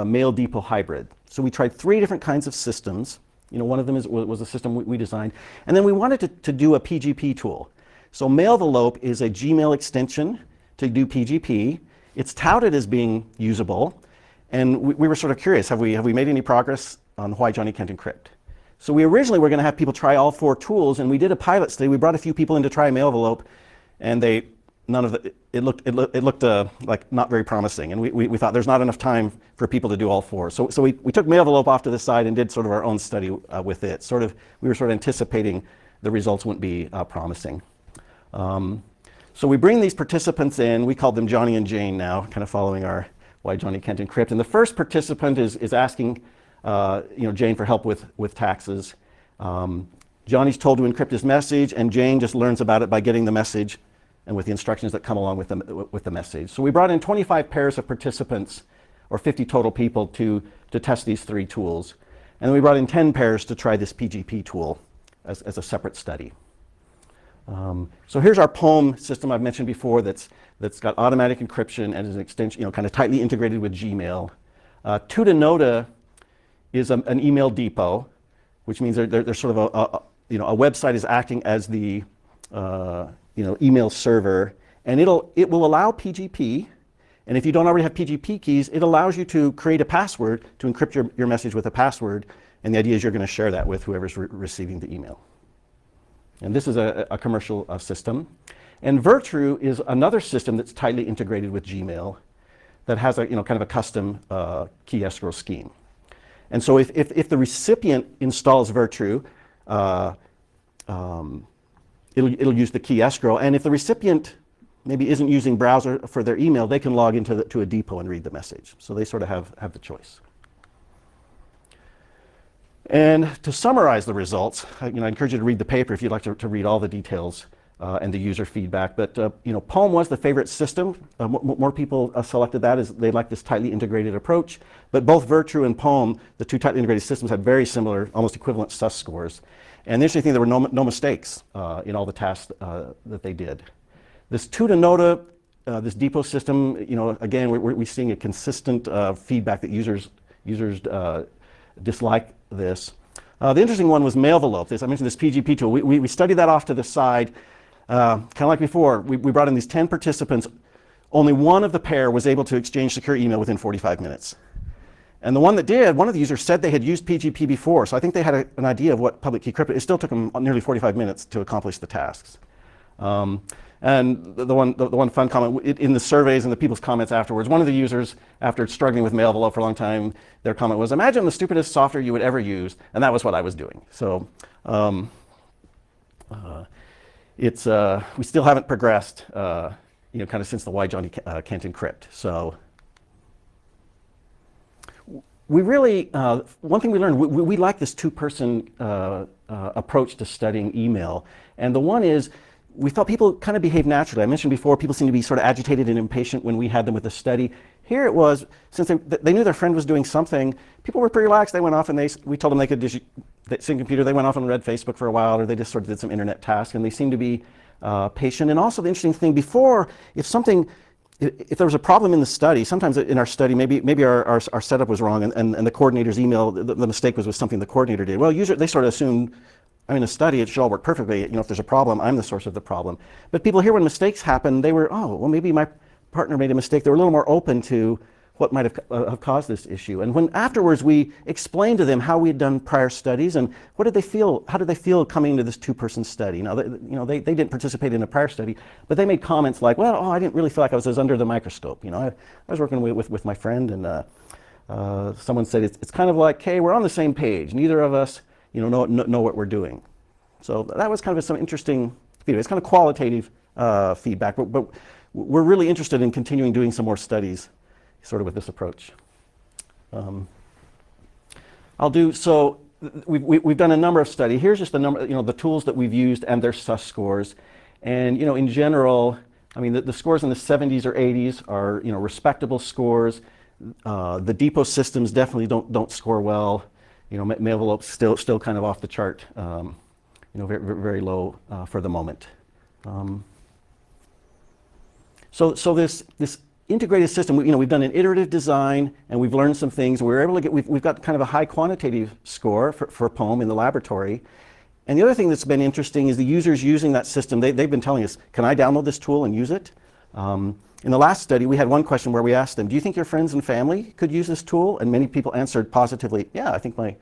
mail depot hybrid. So we tried 3 different kinds of systems. One of them was a system we designed. And then we wanted to do a PGP tool. So Mailvelope is a Gmail extension to do PGP. It's touted as being usable. And we were sort of curious, have we made any progress on why Johnny can't encrypt? So we originally were going to have people try all 4 tools, and we did a pilot study. We brought a few people in to try Mailvelope, and it looked like not very promising. And we thought there's not enough time for people to do all 4. So we took Mailvelope off to the side and did sort of our own study with it. We were sort of anticipating the results wouldn't be promising. So we bring these participants in. We called them Johnny and Jane now, kind of following our why Johnny can't encrypt. And the first participant is asking Jane for help with taxes. Johnny's told to encrypt his message, and Jane just learns about it by getting the message and with the instructions that come along with the message. So we brought in 25 pairs of participants, or 50 total people, to test these 3 tools. And then we brought in 10 pairs to try this PGP tool as a separate study. So here's our POEM system I've mentioned before that's got automatic encryption and is an extension, kind of tightly integrated with Gmail. Tutanota is an email depot, which means there's sort of a website is acting as the email server, and it will allow PGP. And if you don't already have PGP keys, it allows you to create a password to encrypt your message with a password. And the idea is you're going to share that with whoever's receiving the email. And this is a commercial system. And Virtru is another system that's tightly integrated with Gmail that has a kind of a custom key escrow scheme. And so if the recipient installs Virtru, it'll use the key escrow. And if the recipient maybe isn't using browser for their email, they can log into a depot and read the message. So they sort of have the choice. And to summarize the results, I encourage you to read the paper if you'd like to read all the details and the user feedback. But POEM was the favorite system. More people selected that as they like this tightly integrated approach. But both Virtru and POEM, the 2 tightly integrated systems, had very similar, almost equivalent SUS scores. And the interesting thing, there were no mistakes in all the tasks that they did. This Tutanota, this depot system, again, we're seeing a consistent feedback that users dislike this. The interesting one was Mailvelope. I mentioned this PGP tool. We studied that off to the side. Kind of like before, we brought in these 10 participants. Only one of the pair was able to exchange secure email within 45 minutes. And the one that did, one of the users said they had used PGP before, so I think they had an idea of what public key crypto. It still took them nearly 45 minutes to accomplish the tasks. And the one fun comment in the surveys and the people's comments afterwards, one of the users, after struggling with Mail Envelope for a long time, their comment was, imagine the stupidest software you would ever use, and that was what I was doing. So we still haven't progressed, kind of since the Why Johnny Can't Encrypt. So we really, one thing we learned, we like this two-person approach to studying email. And the one is, we thought people kind of behave naturally. I mentioned before, people seem to be sort of agitated and impatient when we had them with the study. Here it was, since they knew their friend was doing something, people were pretty relaxed. They went off and we told them they could sync computer. They went off and read Facebook for a while, or they just sort of did some internet tasks, and they seemed to be patient. And also the interesting thing, before, if there was a problem in the study, sometimes in our study, maybe our setup was wrong, and the coordinator's email, the mistake was with something the coordinator did. Well, usually they sort of assumed, I'm in a study, it should all work perfectly. If there's a problem, I'm the source of the problem. But people here, when mistakes happen, they were, oh, well, maybe my partner made a mistake. They were a little more open to what might have caused this issue. And when afterwards we explained to them how we had done prior studies and what did they feel, how did they feel coming into this two-person study? They didn't participate in a prior study, but they made comments like, well, I didn't really feel like I was as under the microscope. I was working with my friend, and someone said, it's kind of like, hey, we're on the same page. Neither of us know what we're doing. So that was kind of some interesting feedback. It's kind of qualitative feedback, but we're really interested in continuing doing some more studies sort of with this approach. We've done a number of studies. Here's just the number, the tools that we've used and their sus scores. And in general, I mean, the scores in the 70s or 80s are respectable scores. The depot systems definitely don't score well. Mail envelopes still kind of off the chart. Very, very low for the moment. So this integrated system, we've done an iterative design, and we've learned some things. We're able to get, we've got kind of a high quantitative score for POEM in the laboratory. And the other thing that's been interesting is the users using that system, they've been telling us, can I download this tool and use it? In the last study, we had one question where we asked them, do you think your friends and family could use this tool? And many people answered positively, yeah, I think my,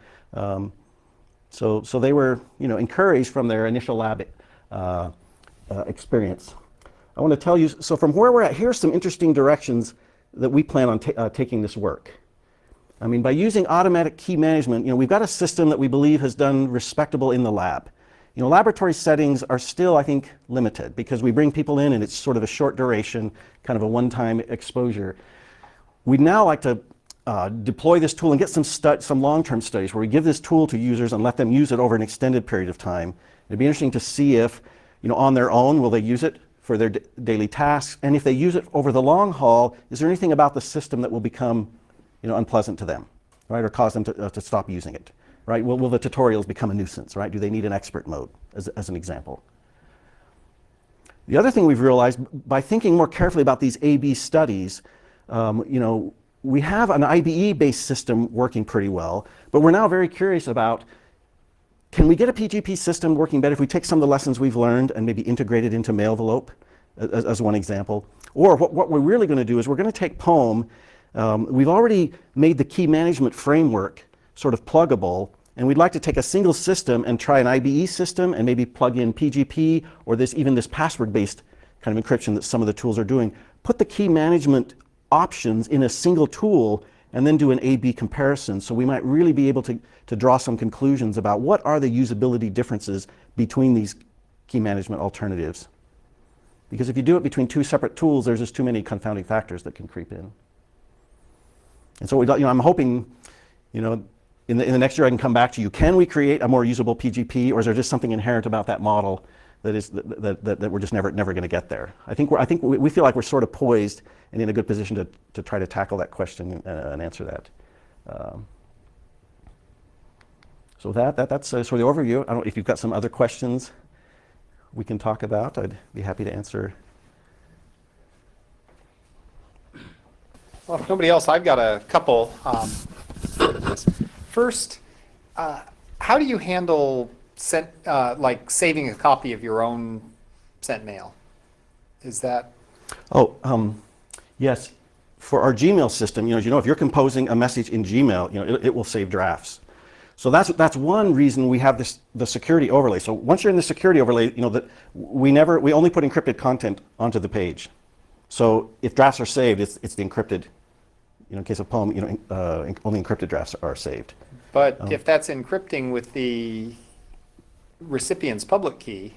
so they were encouraged from their initial lab experience. I want to tell you, so from where we're at, here's some interesting directions that we plan on taking this work. I mean, by using automatic key management, we've got a system that we believe has done respectable in the lab. Laboratory settings are still, I think, limited because we bring people in and it's sort of a short duration, kind of a one-time exposure. We'd now like to deploy this tool and get some long-term studies where we give this tool to users and let them use it over an extended period of time. It'd be interesting to see if, on their own, will they use it for their daily tasks? And if they use it over the long haul, is there anything about the system that will become unpleasant to them, right? Or cause them to stop using it, right? Will the tutorials become a nuisance, right? Do they need an expert mode, as an example? The other thing we've realized, by thinking more carefully about these A/B studies, we have an IBE-based system working pretty well, but we're now very curious about, can we get a PGP system working better if we take some of the lessons we've learned and maybe integrate it into Mail Envelope, as one example? Or what we're really going to do is we're going to take POEM. We've already made the key management framework sort of pluggable, and we'd like to take a single system and try an IBE system and maybe plug in PGP or even this password-based kind of encryption that some of the tools are doing. Put the key management options in a single tool and then do an A/B comparison. So we might really be able to draw some conclusions about what are the usability differences between these key management alternatives. Because if you do it between two separate tools, there's just too many confounding factors that can creep in. And so I'm hoping, in the next year I can come back to you. Can we create a more usable PGP, or is there just something inherent about that model that we're just never going to get there? I think we feel like we're sort of poised and in a good position to try to tackle that question and answer that. So that's sort of the overview. I don't know if you've got some other questions we can talk about. I'd be happy to answer. Well, if nobody else, I've got a couple. First, how do you handle like saving a copy of your own sent mail? Is that? Oh, yes. For our Gmail system, if you're composing a message in Gmail, it will save drafts. So that's one reason we have the security overlay. So once you're in the security overlay, we only put encrypted content onto the page. So if drafts are saved, it's the encrypted. In case of Poem, only encrypted drafts are saved. But if that's encrypting with the recipient's public key,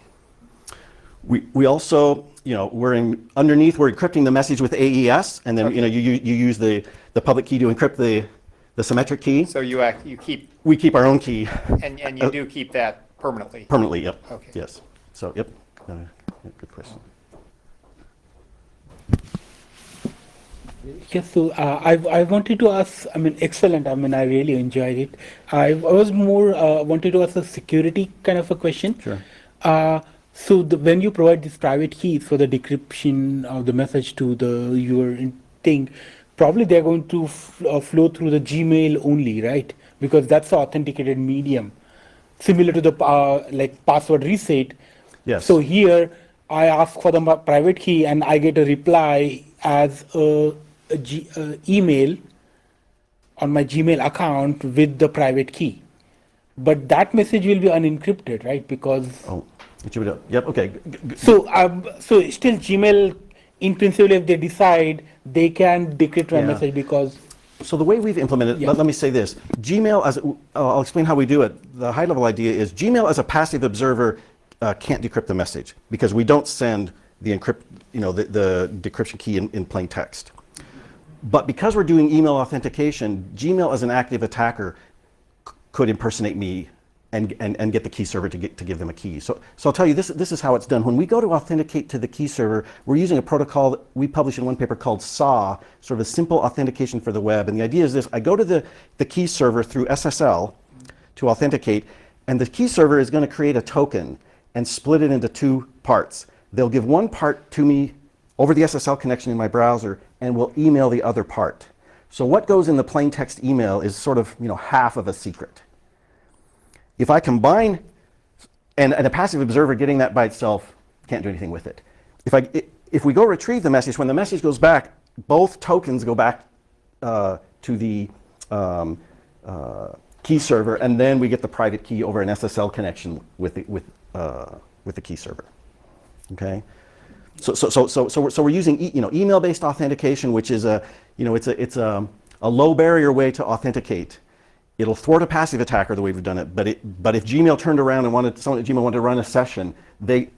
we also, underneath we're encrypting the message with AES, and then you use the public key to encrypt the symmetric key. so We keep our own key and you do keep that permanently. permanently. Yep. Okay. Yes. So yep. Good question. Yes, so I wanted to ask, excellent, I really enjoyed it. I was more wanted to ask a security kind of a question. Sure. So when you provide these private keys for the decryption of the message to your thing, probably they're going to flow through the Gmail only, right? Because that's the authenticated medium, similar to the like password reset. Yes. So here I ask for the private key and I get a reply as a email on my Gmail account with the private key. But that message will be unencrypted, right? Because Yep. Okay. so still Gmail, in principle, if they decide, they can decrypt my message because. So the way we've implemented, let me say this: Gmail, I'll explain how we do it. The high-level idea is Gmail as a passive observer can't decrypt the message because we don't send the the decryption key in plain text. But because we're doing email authentication, Gmail as an active attacker could impersonate me and get the key server to give them a key. So I'll tell you, this is how it's done. When we go to authenticate to the key server, we're using a protocol that we published in one paper called SAW, sort of a simple authentication for the web. And the idea is this: I go to the key server through SSL to authenticate, and the key server is going to create a token and split it into two parts. They'll give one part to me over the SSL connection in my browser, and we'll email the other part. So what goes in the plain text email is sort of half of a secret. If I combine, and a passive observer getting that by itself can't do anything with it. If we go retrieve the message, when the message goes back, both tokens go back to the key server, and then we get the private key over an SSL connection with the key server. Okay. So we're using email-based authentication, which is it's a low barrier way to authenticate. It'll thwart a passive attacker the way we've done it, but if Gmail turned around and someone at Gmail wanted to run a session, they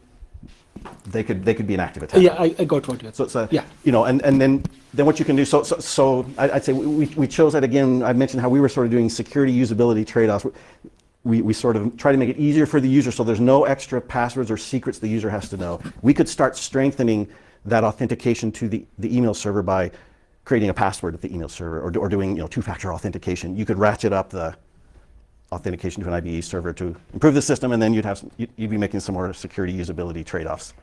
could be an active attacker. Yeah, I got what you're saying. So and then what you can do. So I'd say we chose that again. I mentioned how we were sort of doing security usability trade-offs. We sort of try to make it easier for the user, so there's no extra passwords or secrets the user has to know. We could start strengthening that authentication to the email server by creating a password at the email server, or doing two-factor authentication. You could ratchet up the authentication to an IBE server to improve the system, and then you'd be making some more security usability trade-offs.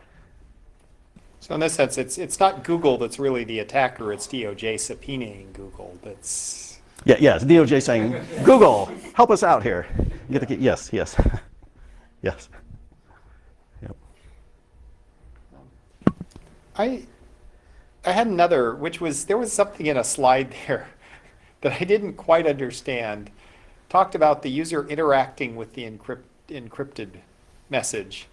So in this sense, it's not Google that's really the attacker, it's DOJ subpoenaing Google that's... Yes, DOJ saying, Google, help us out here. You get the key. Yes. Yes. Yep. I had another, which was, there was something in a slide there that I didn't quite understand. Talked about the user interacting with the encrypted message.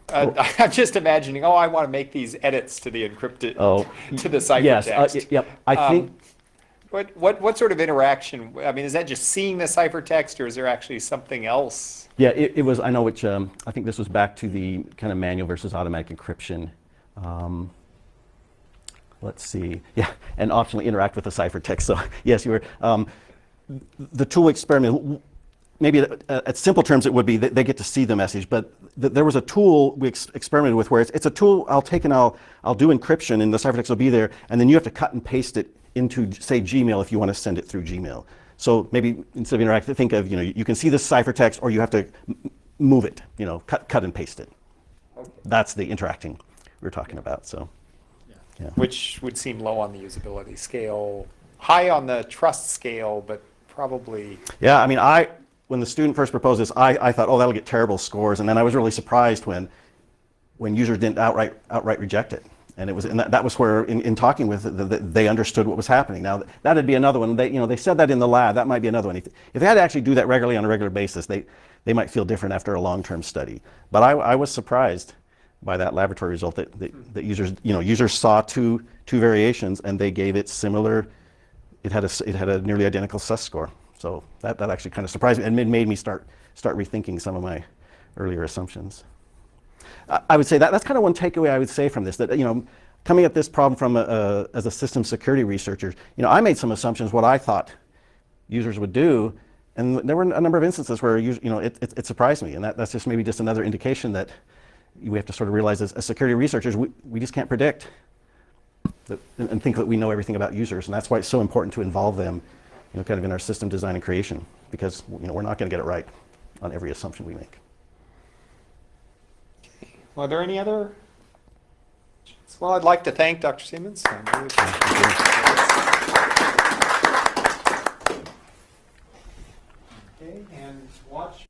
I'm just imagining, I want to make these edits to the encrypted, to the ciphertext. Yes, yep. I think... What sort of interaction? I mean, is that just seeing the ciphertext, or is there actually something else? Yeah, it was, I know which, I think this was back to the kind of manual versus automatic encryption. Let's see. Yeah, and optionally interact with the ciphertext. So yes, you were. The tool experiment, maybe at simple terms it would be that they get to see the message, but there was a tool we experimented with where it's a tool I'll take and I'll do encryption, and the ciphertext will be there, and then you have to cut and paste it into, say, Gmail if you want to send it through Gmail. So maybe instead of interact, think of, you can see the ciphertext, or you have to move it, cut and paste it. Okay. That's the interacting we're talking about. So, yeah. Which would seem low on the usability scale, high on the trust scale, but probably. Yeah, I mean, when the student first proposed this, I thought, that'll get terrible scores, and then I was really surprised when users didn't outright reject it. And that was where, in talking with it, they understood what was happening. Now, that'd be another one. They said that in the lab. That might be another one. If they had to actually do that regularly on a regular basis, they might feel different after a long-term study. But I was surprised by that laboratory result that users saw two variations, and they gave it similar. It had a nearly identical SUS score. So that actually kind of surprised me, and it made me start rethinking some of my earlier assumptions. I would say that's kind of one takeaway I would say from this, that coming at this problem from as a system security researcher, I made some assumptions what I thought users would do, and there were a number of instances where it surprised me, and that's just maybe just another indication that we have to sort of realize as security researchers we just can't predict and think that we know everything about users, and that's why it's so important to involve them, kind of in our system design and creation, because we're not going to get it right on every assumption we make. Well, are there any other? Well, I'd like to thank Dr. Siemens. Okay, and watch.